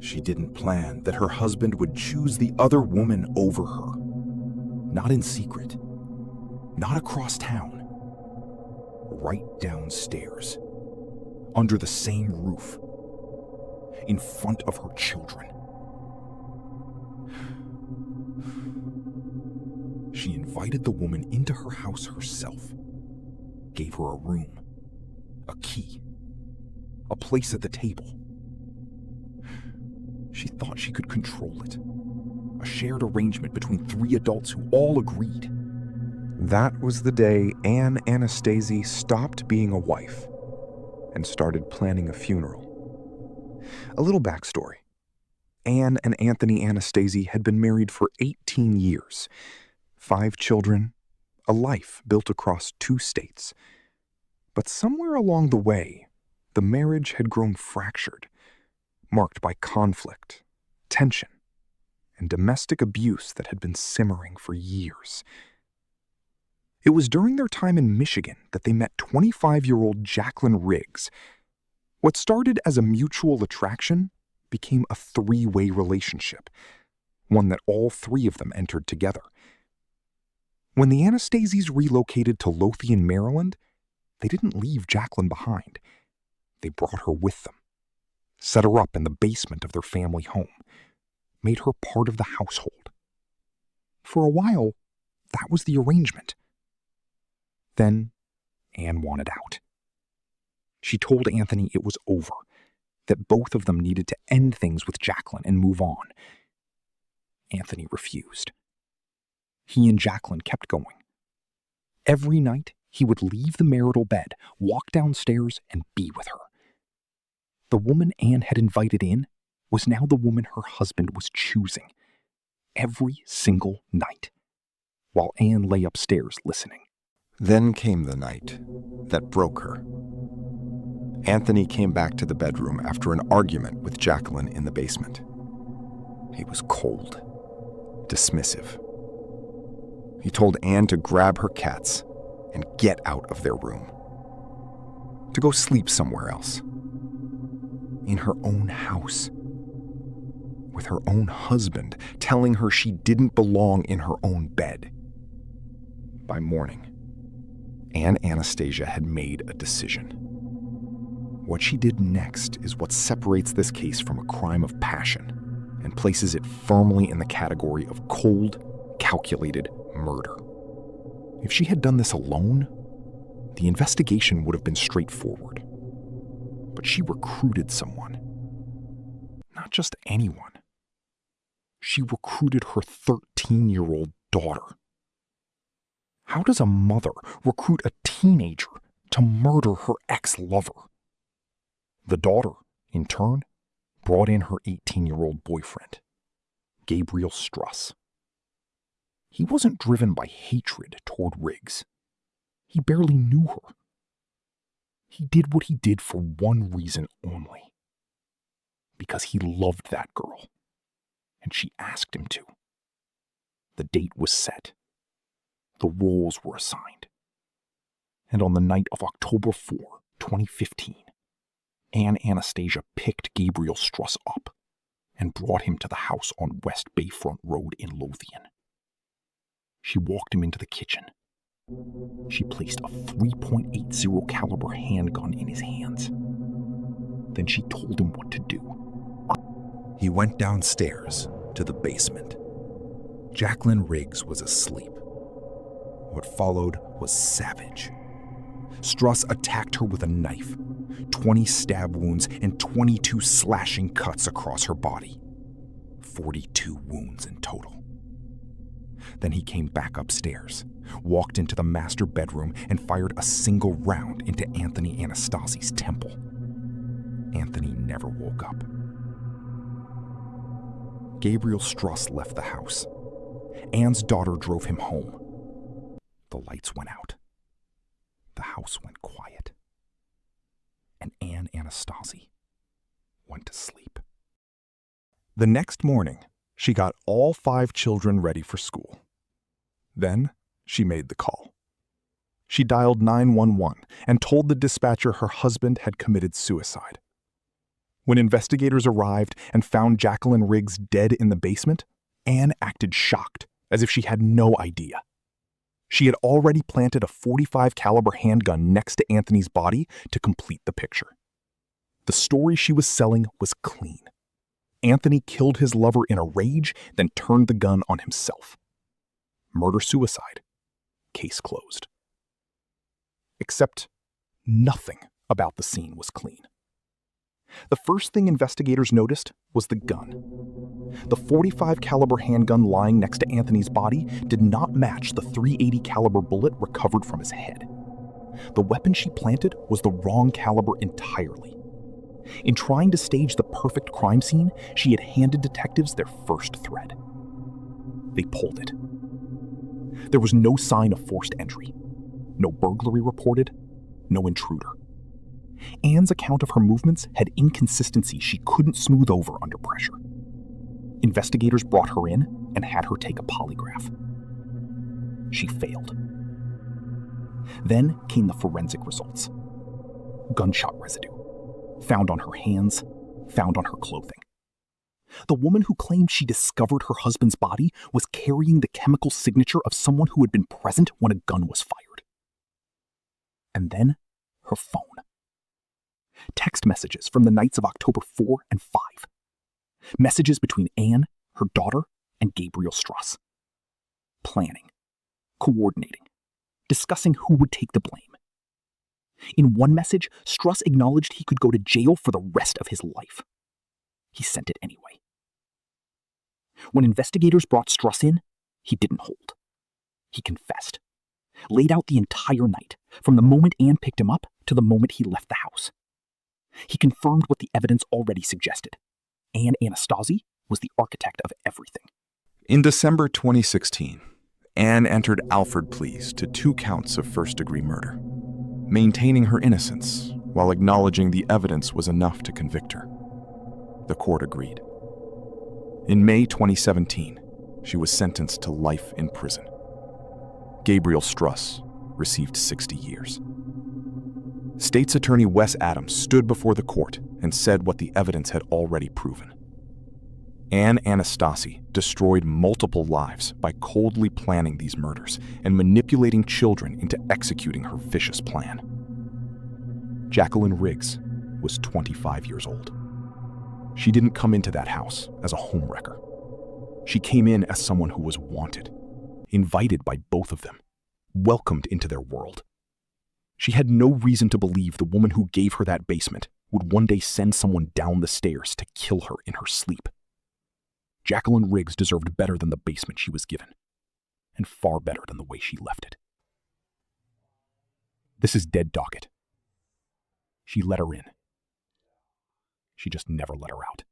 She didn't plan that her husband would choose the other woman over her. Not in secret. Not across town. Right downstairs. Under the same roof. In front of her children. She invited the woman into her house herself. Gave her a room. A key. A place at the table. She thought she could control it. A shared arrangement between 3 adults who all agreed. That was the day Anne Anastasi stopped being a wife and started planning a funeral. A little backstory. Anne and Anthony Anastasi had been married for 18 years, 5 children, a life built across 2 states. But somewhere along the way, the marriage had grown fractured, marked by conflict, tension, and domestic abuse that had been simmering for years. It was during their time in Michigan that they met 25-year-old Jacqueline Riggs. What started as a mutual attraction became a 3-way relationship, one that all 3 of them entered together. When the Anastasis relocated to Lothian, Maryland, they didn't leave Jacqueline behind. They brought her with them, set her up in the basement of their family home, made her part of the household. For a while, that was the arrangement. Then, Anne wanted out. She told Anthony it was over, that both of them needed to end things with Jacqueline and move on. Anthony refused. He and Jacqueline kept going. Every night, he would leave the marital bed, walk downstairs, and be with her. The woman Anne had invited in was now the woman her husband was choosing, every single night, while Anne lay upstairs listening. Then came the night that broke her. Anthony came back to the bedroom after an argument with Jacqueline in the basement. He was cold, dismissive. He told Anne to grab her cats and get out of their room, to go sleep somewhere else, in her own house, with her own husband telling her she didn't belong in her own bed. By morning, Anne Anastasia had made a decision. What she did next is what separates this case from a crime of passion and places it firmly in the category of cold, calculated murder. If she had done this alone, the investigation would have been straightforward. But she recruited someone. Not just anyone. She recruited her 13-year-old daughter. How does a mother recruit a teenager to murder her ex-lover? The daughter, in turn, brought in her 18-year-old boyfriend, Gabriel Struss. He wasn't driven by hatred toward Riggs. He barely knew her. He did what he did for one reason only. Because he loved that girl, and she asked him to. The date was set. The roles were assigned. And on the night of October 4, 2015, Anne Anastasia picked Gabriel Struss up and brought him to the house on West Bayfront Road in Lothian. She walked him into the kitchen. She placed a .380 caliber handgun in his hands. Then she told him what to do. He went downstairs to the basement. Jacqueline Riggs was asleep. What followed was savage. Struss attacked her with a knife, 20 stab wounds and 22 slashing cuts across her body. 42 wounds in total. Then he came back upstairs, walked into the master bedroom, and fired a single round into Anthony Anastasi's temple. Anthony never woke up. Gabriel Struss left the house. Anne's daughter drove him home. The lights went out. The house went quiet. And Anne Anastasi went to sleep. The next morning, she got all 5 children ready for school. Then, she made the call. She dialed 911 and told the dispatcher her husband had committed suicide. When investigators arrived and found Jacqueline Riggs dead in the basement, Anne acted shocked, as if she had no idea. She had already planted a .45 caliber handgun next to Anthony's body to complete the picture. The story she was selling was clean. Anthony killed his lover in a rage, then turned the gun on himself. Murder-suicide. Case closed. Except nothing about the scene was clean. The first thing investigators noticed was the gun. The .45 caliber handgun lying next to Anthony's body did not match the .380 caliber bullet recovered from his head. The weapon she planted was the wrong caliber entirely. In trying to stage the perfect crime scene, she had handed detectives their first thread. They pulled it. There was no sign of forced entry. No burglary reported. No intruder. Anne's account of her movements had inconsistencies she couldn't smooth over under pressure. Investigators brought her in and had her take a polygraph. She failed. Then came the forensic results. Gunshot residue. Found on her hands, found on her clothing. The woman who claimed she discovered her husband's body was carrying the chemical signature of someone who had been present when a gun was fired. And then, her phone. Text messages from the nights of October 4 and 5. Messages between Anne, her daughter, and Gabriel Struss. Planning. Coordinating. Discussing who would take the blame. In one message, Struss acknowledged he could go to jail for the rest of his life. He sent it anyway. When investigators brought Struss in, he didn't hold. He confessed. Laid out the entire night, from the moment Anne picked him up to the moment he left the house. He confirmed what the evidence already suggested. Anthony Anastasi was the architect of everything. In December 2016, Anne entered Alford pleas to 2 counts of first-degree murder, maintaining her innocence while acknowledging the evidence was enough to convict her. The court agreed. In May 2017, she was sentenced to life in prison. Gabriel Struss received 60 years. State's Attorney Wes Adams stood before the court and said what the evidence had already proven. Anthony Anastasi destroyed multiple lives by coldly planning these murders and manipulating children into executing her vicious plan. Jacqueline Riggs was 25 years old. She didn't come into that house as a homewrecker. She came in as someone who was wanted, invited by both of them, welcomed into their world. She had no reason to believe the woman who gave her that basement would one day send someone down the stairs to kill her in her sleep. Jacqueline Riggs deserved better than the basement she was given, and far better than the way she left it. This is DeadDocket. She let her in. She just never let her out.